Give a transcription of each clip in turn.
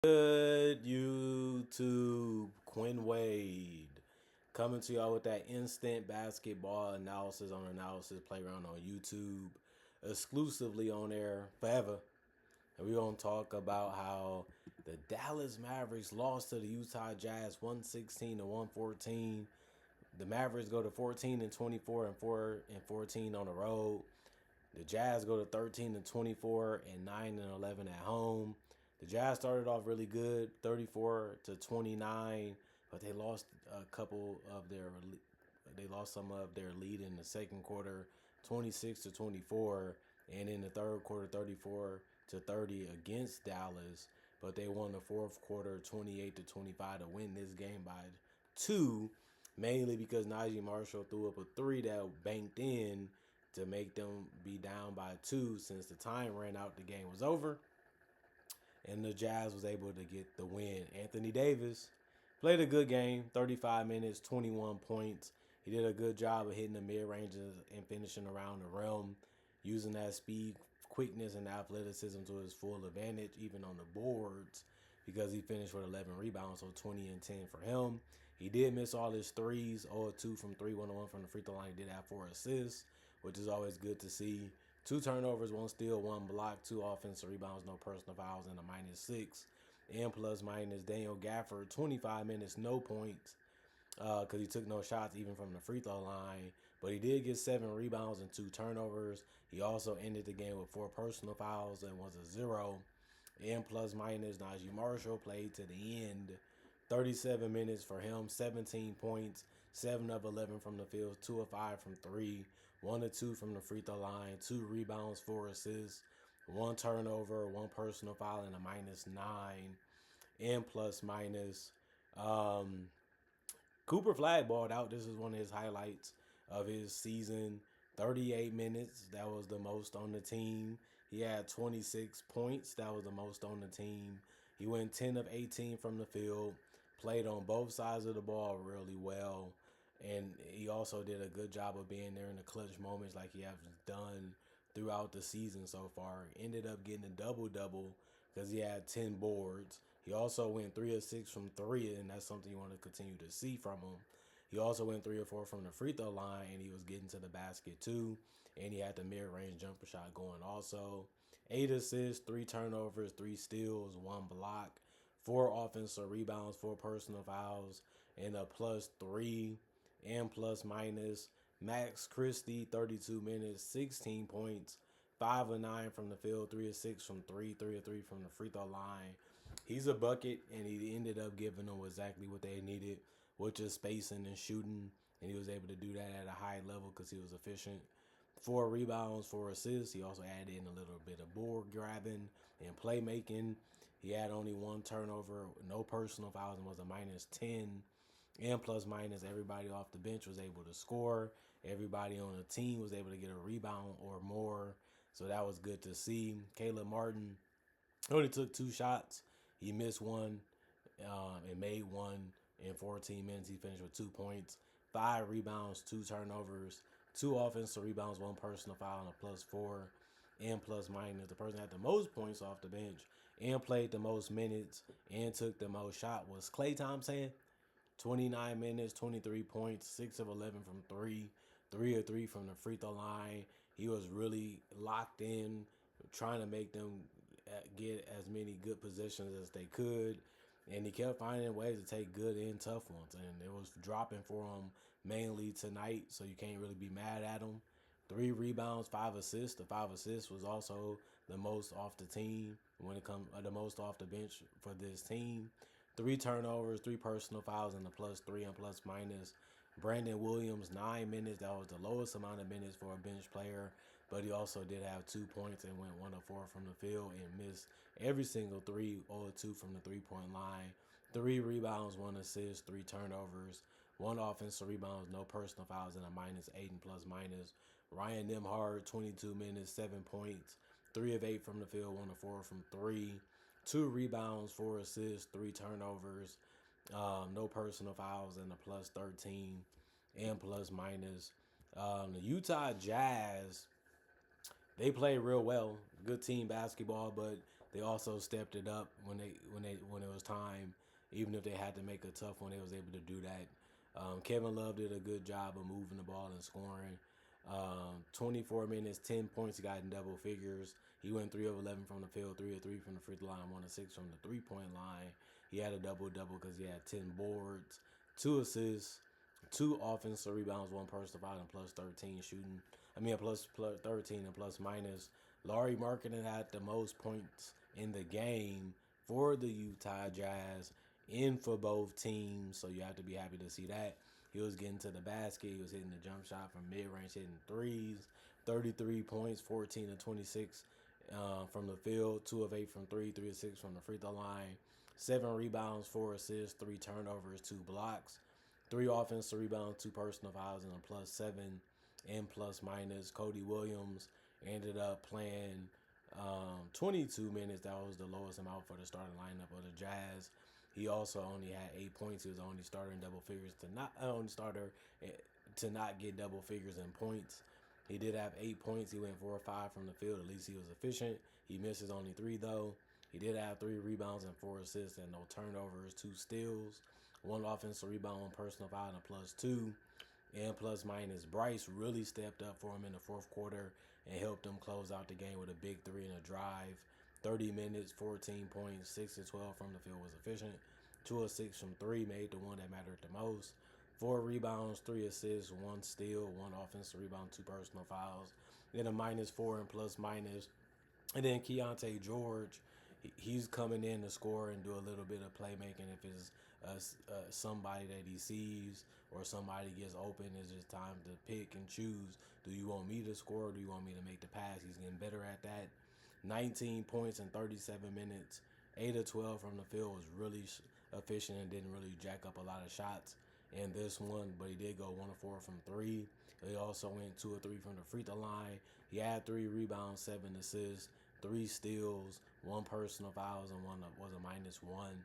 Good YouTube, Quinn Wade coming to y'all with that instant basketball analysis on Analysis Playground on YouTube, exclusively on air forever. And we're going to talk about how the Dallas Mavericks lost to the Utah Jazz 116 to 114. The Mavericks go to 14 and 24 and 4 and 14 on the road. The Jazz go to 13 and 24 and 9 and 11 at home. The Jazz started off really good, 34 to 29, but they lost some of their lead in the second quarter, 26 to 24, and in the third quarter, 34 to 30 against Dallas. But they won the fourth quarter, 28 to 25, to win this game by two, mainly because Najee Marshall threw up a three that banked in to make them be down by two since the time ran out. The game was over, and the Jazz was able to get the win. Anthony Davis played a good game, 35 minutes, 21 points. He did a good job of hitting the mid-ranges and finishing around the rim, using that speed, quickness, and athleticism to his full advantage, even on the boards, because he finished with 11 rebounds, so 20 and 10 for him. He did miss all his threes, 0-2 from 3, 1-1 from the free throw line. He did have 4 assists, which is always good to see. 2 turnovers, 1 steal, 1 block, 2 offensive rebounds, no personal fouls, and a -6. And plus minus Daniel Gafford, 25 minutes, no points, because he took no shots even from the free throw line. But he did get 7 rebounds and 2 turnovers. He also ended the game with 4 personal fouls and was a 0. And plus minus Najee Marshall played to the end. 37 minutes for him, 17 points, 7 of 11 from the field, 2 of 5 from 3, 1 of 2 from the free throw line, 2 rebounds, 4 assists, 1 turnover, 1 personal foul, and a -9. And plus minus. Cooper Flag balled out. This is one of his highlights of his season. 38 minutes. That was the most on the team. He had 26 points. That was the most on the team. He went 10 of 18 from the field. Played on both sides of the ball really well. And he also did a good job of being there in the clutch moments like he has done throughout the season so far. Ended up getting a double-double because he had 10 boards. He also went 3 of 6 from 3, and that's something you want to continue to see from him. He also went 3 or 4 from the free throw line, and he was getting to the basket too. And he had the mid-range jumper shot going also. 8 assists, 3 turnovers, 3 steals, 1 block, 4 offensive rebounds, 4 personal fouls, and a +3. And plus minus Max Christie, 32 minutes, 16 points, 5 of 9 from the field, 3 of 6 from 3, 3 of 3 from the free throw line. He's a bucket, and he ended up giving them exactly what they needed, which is spacing and shooting, and he was able to do that at a high level because he was efficient. 4 rebounds, 4 assists. He also added in a little bit of board grabbing and playmaking. He had only 1 turnover, no personal fouls, and was a -10. And plus minus, everybody off the bench was able to score. Everybody on the team was able to get a rebound or more. So that was good to see. Caleb Martin only took 2 shots. He missed 1 and made 1 in 14 minutes. He finished with 2 points, 5 rebounds, 2 turnovers, 2 offensive rebounds, 1 personal foul, and a +4. And plus minus, the person that had the most points off the bench and played the most minutes and took the most shot was Klay Thompson. 29 minutes, 23 points, 6 of 11 from 3, 3 of 3 from the free throw line. He was really locked in, trying to make them get as many good positions as they could. And he kept finding ways to take good and tough ones. And it was dropping for him mainly tonight, so you can't really be mad at him. 3 rebounds, 5 assists. The 5 assists was also the most off the team when it comes the most off the bench for this team. 3 turnovers, 3 personal fouls, and a +3 and plus minus. Brandon Williams, 9 minutes. That was the lowest amount of minutes for a bench player, but he also did have 2 points and went 1 of 4 from the field and missed every single 3, 0-2 from the 3-point line. 3 rebounds, 1 assist, 3 turnovers, 1 offensive rebounds, no personal fouls, and a -8 and plus minus. Ryan Nembhard, 22 minutes, 7 points, 3 of 8 from the field, 1 of 4 from 3. 2 rebounds, 4 assists, 3 turnovers, no personal fouls, and a +13 and plus minus. The Utah Jazz, they play real well. Good team basketball, but They also stepped it up when it was time. Even if they had to make a tough one, they was able to do that. Kevin Love did a good job of moving the ball and scoring. 24 minutes, 10 points. He got in double figures. He went 3 of 11 from the field, 3 of 3 from the free throw line, 1 of 6 from the 3-point line. He had a double double because he had 10 boards, 2 assists, 2 offensive rebounds, 1 personal foul, and plus 13 shooting. Plus 13 and plus minus. Laurie Markkinen had the most points in the game for the Utah Jazz and for both teams, so you have to be happy to see that. He was getting to the basket. He was hitting the jump shot from mid-range, hitting threes. 33 points, 14 to 26 from the field, 2 of 8 from 3, 3 of 6 from the free throw line. 7 rebounds, 4 assists, 3 turnovers, 2 blocks. 3 offensive rebounds, 2 personal fouls, and a plus 7 and plus minus. Cody Williams ended up playing 22 minutes. That was the lowest amount for the starting lineup of the Jazz. He also only had 8 points. He was the only starter in double figures to not get double figures in points. He did have 8 points. He went 4 or 5 from the field. At least he was efficient. He misses only 3 though. He did have 3 rebounds and 4 assists and no turnovers, 2 steals, 1 offensive rebound, 1 personal foul, and a plus 2. And plus minus. Bryce really stepped up for him in the fourth quarter and helped him close out the game with a big 3 and a drive. 30 minutes, 14 points, 6 to 12 from the field was efficient. 2 of 6 from 3 made the one that mattered the most. 4 rebounds, 3 assists, 1 steal, 1 offensive rebound, 2 personal fouls. Then a minus 4 and plus minus. And then Keontae George, he's coming in to score and do a little bit of playmaking if it's somebody that he sees or somebody gets open. It's just time to pick and choose. Do you want me to score or do you want me to make the pass? He's getting better at that. 19 points in 37 minutes. 8 of 12 from the field was really efficient and didn't really jack up a lot of shots in this one, but he did go 1 of 4 from 3. He also went 2 of 3 from the free throw line. He had 3 rebounds, 7 assists, 3 steals, 1 personal fouls, and 1 was a minus 1.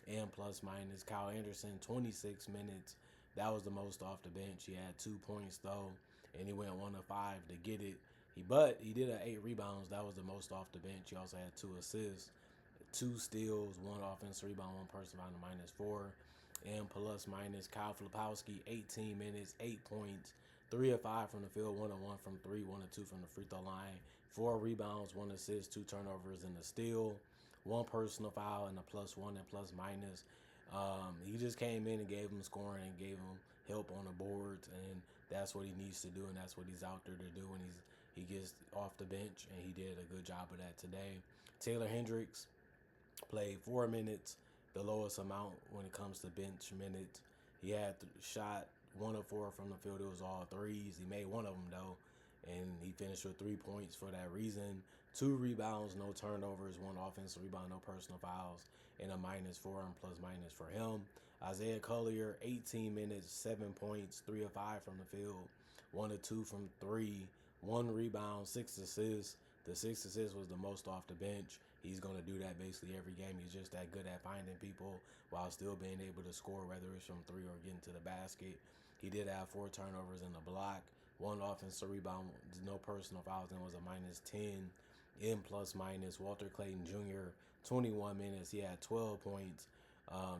And plus minus. Kyle Anderson, 26 minutes. That was the most off the bench. He had 2 points though, and he went 1 of 5 to get it. But he did have 8 rebounds. That was the most off the bench. He also had 2 assists, 2 steals, 1 offensive rebound, 1 personal foul, and a minus 4. And plus minus. Kyle Filipowski, 18 minutes, 8 points, 3 of 5 from the field, 1 of 1 from 3, 1 of 2 from the free throw line, 4 rebounds, 1 assist, 2 turnovers, and a steal, 1 personal foul, and a plus 1 and plus minus. He just came in and gave him scoring and gave him help on the boards, and that's what he needs to do, and that's what he's out there to do when he gets off the bench, and he did a good job of that today. Taylor Hendricks played 4 minutes, the lowest amount when it comes to bench minutes. He had shot 1 of 4 from the field. It was all threes. He made 1 of them though, and he finished with 3 points for that reason. 2 rebounds, no turnovers, 1 offensive rebound, no personal fouls, and a minus 4 and plus minus for him. Isaiah Collier, 18 minutes, 7 points, 3 of 5 from the field, 1 of 2 from 3, 1 rebound, 6 assists. The 6 assists was the most off the bench. He's going to do that basically every game. He's just that good at finding people while still being able to score, whether it's from 3 or getting to the basket. He did have 4 turnovers in the block, 1 offensive rebound, no personal fouls, and was a minus 10 in plus minus. Walter Clayton Jr., 21 minutes. He had 12 points.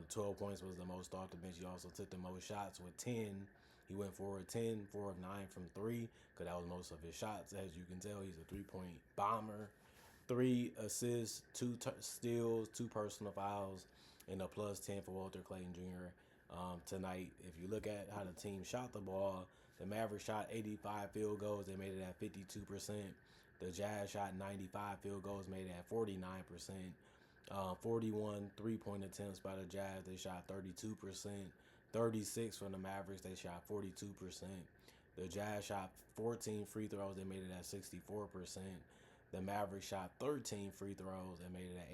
12 points was the most off the bench. He also took the most shots with 10. He went 4 of 10, 4 of 9 from 3, because that was most of his shots. As you can tell, he's a 3-point bomber. 3 assists, 2 steals, 2 personal fouls, and a plus 10 for Walter Clayton Jr. Tonight. If you look at how the team shot the ball, the Mavericks shot 85 field goals. They made it at 52%. The Jazz shot 95 field goals, made it at 49%. 41 3-point attempts by the Jazz. They shot 32%. 36 from the Mavericks. They shot 42%. The Jazz shot 14 free throws. They made it at 64%. The Mavericks shot 13 free throws and made it at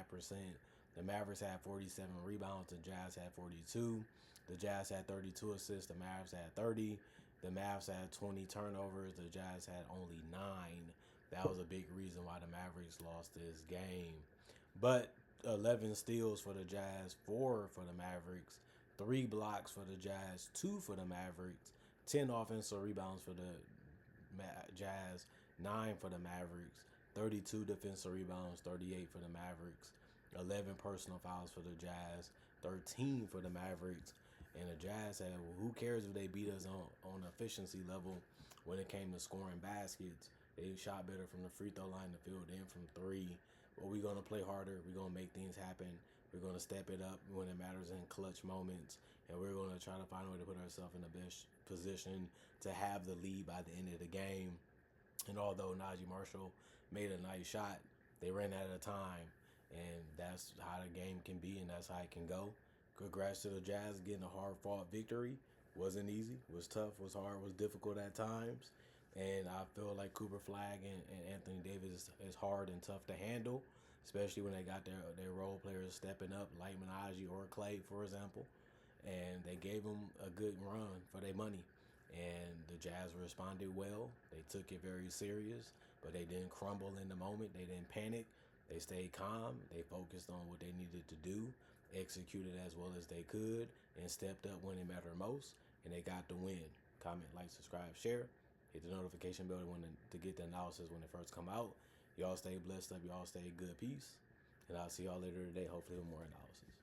85%. The Mavericks had 47 rebounds. The Jazz had 42. The Jazz had 32 assists. The Mavs had 30. The Mavs had 20 turnovers. The Jazz had only 9. That was a big reason why the Mavericks lost this game. But 11 steals for the Jazz, 4 for the Mavericks, 3 blocks for the Jazz, 2 for the Mavericks, 10 offensive rebounds for the Jazz, 9 for the Mavericks, 32 defensive rebounds, 38 for the Mavericks, 11 personal fouls for the Jazz, 13 for the Mavericks. And the Jazz said, well, who cares if they beat us on efficiency level when it came to scoring baskets? They shot better from the free throw line, the field, and from three. But we're going to play harder. We're going to make things happen. We're going to step it up when it matters in clutch moments. And we're going to try to find a way to put ourselves in the best position to have the lead by the end of the game. And although Najee Marshall made a nice shot, they ran out of time. And that's how the game can be, and that's how it can go. Congrats to the Jazz getting a hard-fought victory. Wasn't easy. Was tough. Was hard. Was difficult at times. And I feel like Cooper Flag and Anthony Davis is hard and tough to handle, especially when they got their role players stepping up, like Menage or Clay, for example. And they gave them a good run for their money. And the Jazz responded well. They took it very serious, but they didn't crumble in the moment. They didn't panic. They stayed calm. They focused on what they needed to do, executed as well as they could, and stepped up when it mattered most, and they got the win. Comment, like, subscribe, share. Hit the notification bell to get the analysis when it first come out. Y'all stay blessed up. Y'all stay good. Peace. And I'll see y'all later today, hopefully with more analysis.